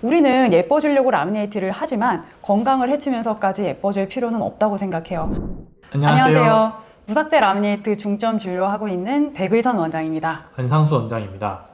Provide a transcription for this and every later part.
우리는 예뻐지려고 라미네이트를 하지만 건강을 해치면서까지 예뻐질 필요는 없다고 생각해요. 안녕하세요. 무삭제 라미네이트 중점 진료하고 있는 백의선 원장입니다. 안상수 원장입니다.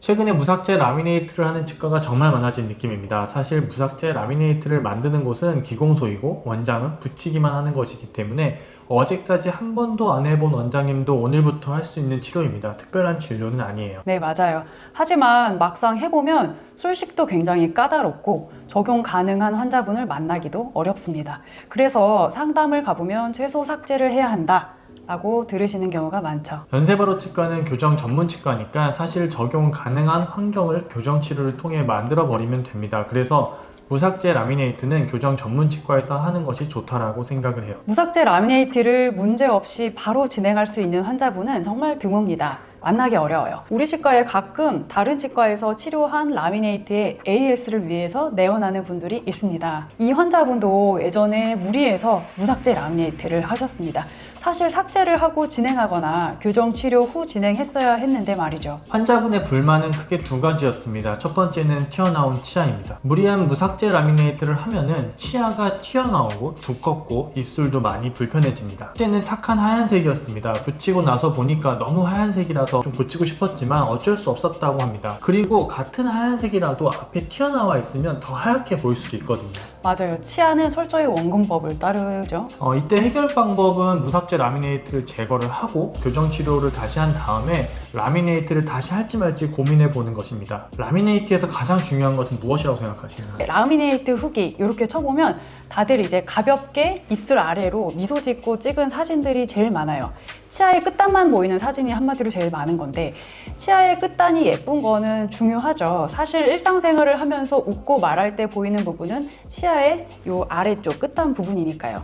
최근에 무삭제 라미네이트를 하는 치과가 정말 많아진 느낌입니다. 사실 무삭제 라미네이트를 만드는 곳은 기공소이고 원장은 붙이기만 하는 것이기 때문에 어제까지 한 번도 안 해본 원장님도 오늘부터 할 수 있는 치료입니다. 특별한 진료는 아니에요. 네, 맞아요. 하지만 막상 해보면 술식도 굉장히 까다롭고 적용 가능한 환자분을 만나기도 어렵습니다. 그래서 상담을 가보면 최소 삭제를 해야 한다 라고 들으시는 경우가 많죠. 연세바로 치과는 교정 전문 치과니까 사실 적용 가능한 환경을 교정 치료를 통해 만들어 버리면 됩니다. 그래서 무삭제 라미네이트는 교정 전문 치과에서 하는 것이 좋다라고 생각을 해요. 무삭제 라미네이트를 문제없이 바로 진행할 수 있는 환자분은 정말 드뭅니다. 만나기 어려워요. 우리 치과에 가끔 다른 치과에서 치료한 라미네이트의 AS를 위해서 내원하는 분들이 있습니다. 이 환자분도 예전에 무리해서 무삭제 라미네이트를 하셨습니다. 사실 삭제를 하고 진행하거나 교정 치료 후 진행했어야 했는데 말이죠. 환자분의 불만은 크게 두 가지였습니다. 첫 번째는 튀어나온 치아입니다. 무리한 무삭제 라미네이트를 하면은 치아가 튀어나오고 두껍고 입술도 많이 불편해집니다. 첫째는 탁한 하얀색이었습니다. 붙이고 나서 보니까 너무 하얀색이라서 좀 고치고 싶었지만 어쩔 수 없었다고 합니다. 그리고 같은 하얀색이라도 앞에 튀어나와 있으면 더 하얗게 보일 수도 있거든요. 맞아요. 치아는 철저히 원근법을 따르죠. 이때 해결 방법은 무삭제 라미네이트를 제거를 하고 교정 치료를 다시 한 다음에 라미네이트를 다시 할지 말지 고민해 보는 것입니다. 라미네이트에서 가장 중요한 것은 무엇이라고 생각하시나요? 라미네이트 후기 이렇게 쳐보면 다들 이제 가볍게 입술 아래로 미소 짓고 찍은 사진들이 제일 많아요. 치아의 끝단만 보이는 사진이 한마디로 제일 많은 건데 치아의 끝단이 예쁜 거는 중요하죠. 사실 일상생활을 하면서 웃고 말할 때 보이는 부분은 치아의 요 아래쪽 끝단 부분이니까요.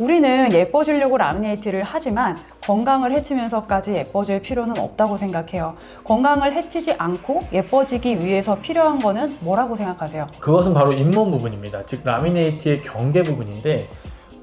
우리는 예뻐지려고 라미네이트를 하지만 건강을 해치면서까지 예뻐질 필요는 없다고 생각해요. 건강을 해치지 않고 예뻐지기 위해서 필요한 거는 뭐라고 생각하세요? 그것은 바로 잇몸 부분입니다. 즉 라미네이트의 경계 부분인데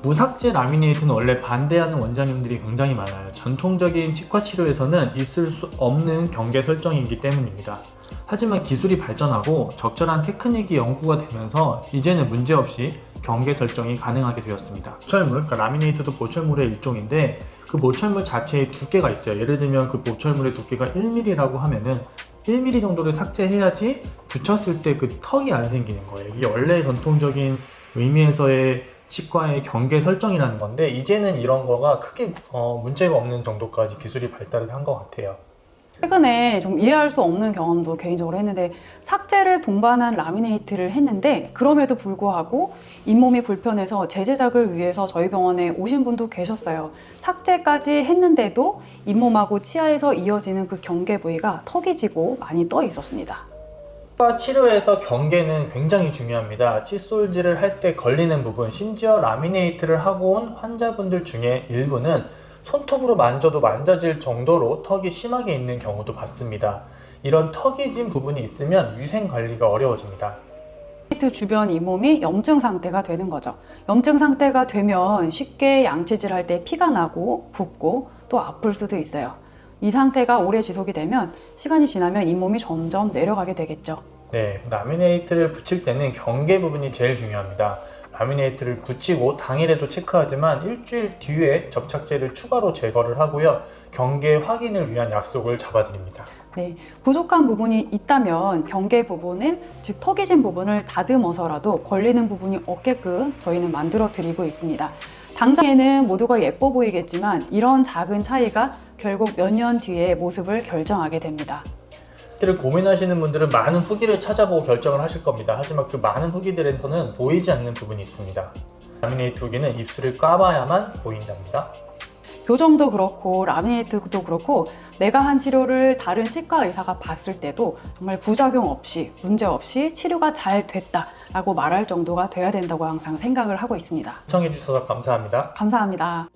무삭제 라미네이트는 원래 반대하는 원장님들이 굉장히 많아요. 전통적인 치과 치료에서는 있을 수 없는 경계 설정이기 때문입니다. 하지만 기술이 발전하고 적절한 테크닉이 연구가 되면서 이제는 문제없이 경계 설정이 가능하게 되었습니다. 보철물, 그러니까 라미네이트도 보철물의 일종인데 그 보철물 자체에 두께가 있어요. 예를 들면 그 보철물의 두께가 1mm라고 하면은 1mm 정도를 삭제해야지 붙였을 때 그 턱이 안 생기는 거예요. 이게 원래 전통적인 의미에서의 치과의 경계 설정이라는 건데 이제는 이런 거가 크게 문제가 없는 정도까지 기술이 발달을 한 것 같아요. 최근에 좀 이해할 수 없는 경험도 개인적으로 했는데 삭제를 동반한 라미네이트를 했는데 그럼에도 불구하고 잇몸이 불편해서 재제작을 위해서 저희 병원에 오신 분도 계셨어요. 삭제까지 했는데도 잇몸하고 치아에서 이어지는 그 경계 부위가 턱이 지고 많이 떠 있었습니다. 치과 치료에서 경계는 굉장히 중요합니다. 칫솔질을 할 때 걸리는 부분, 심지어 라미네이트를 하고 온 환자분들 중에 일부는 손톱으로 만져도 만져질 정도로 턱이 심하게 있는 경우도 봤습니다. 이런 턱이 진 부분이 있으면 위생 관리가 어려워집니다. 라미네이트 주변 잇몸이 염증 상태가 되는 거죠. 염증 상태가 되면 쉽게 양치질 할 때 피가 나고 붓고 또 아플 수도 있어요. 이 상태가 오래 지속이 되면 시간이 지나면 잇몸이 점점 내려가게 되겠죠. 네, 라미네이트를 붙일 때는 경계 부분이 제일 중요합니다. 라미네이트를 붙이고 당일에도 체크하지만 일주일 뒤에 접착제를 추가로 제거를 하고요. 경계 확인을 위한 약속을 잡아드립니다. 네, 부족한 부분이 있다면 경계 부분을, 즉 턱이 진 부분을 다듬어서라도 걸리는 부분이 없게끔 저희는 만들어 드리고 있습니다. 당장에는 모두가 예뻐 보이겠지만 이런 작은 차이가 결국 몇 년 뒤의 모습을 결정하게 됩니다. 를 고민하시는 분들은 많은 후기를 찾아보고 결정을 하실 겁니다. 하지만 그 많은 후기들에서는 보이지 않는 부분이 있습니다. 라미네이트 후기는 입술을 까봐야만 보인답니다. 교정도 그렇고 라미네이트도 그렇고 내가 한 치료를 다른 치과 의사가 봤을 때도 정말 부작용 없이 문제 없이 치료가 잘 됐다라고 말할 정도가 돼야 된다고 항상 생각을 하고 있습니다. 시청해주셔서 감사합니다. 감사합니다.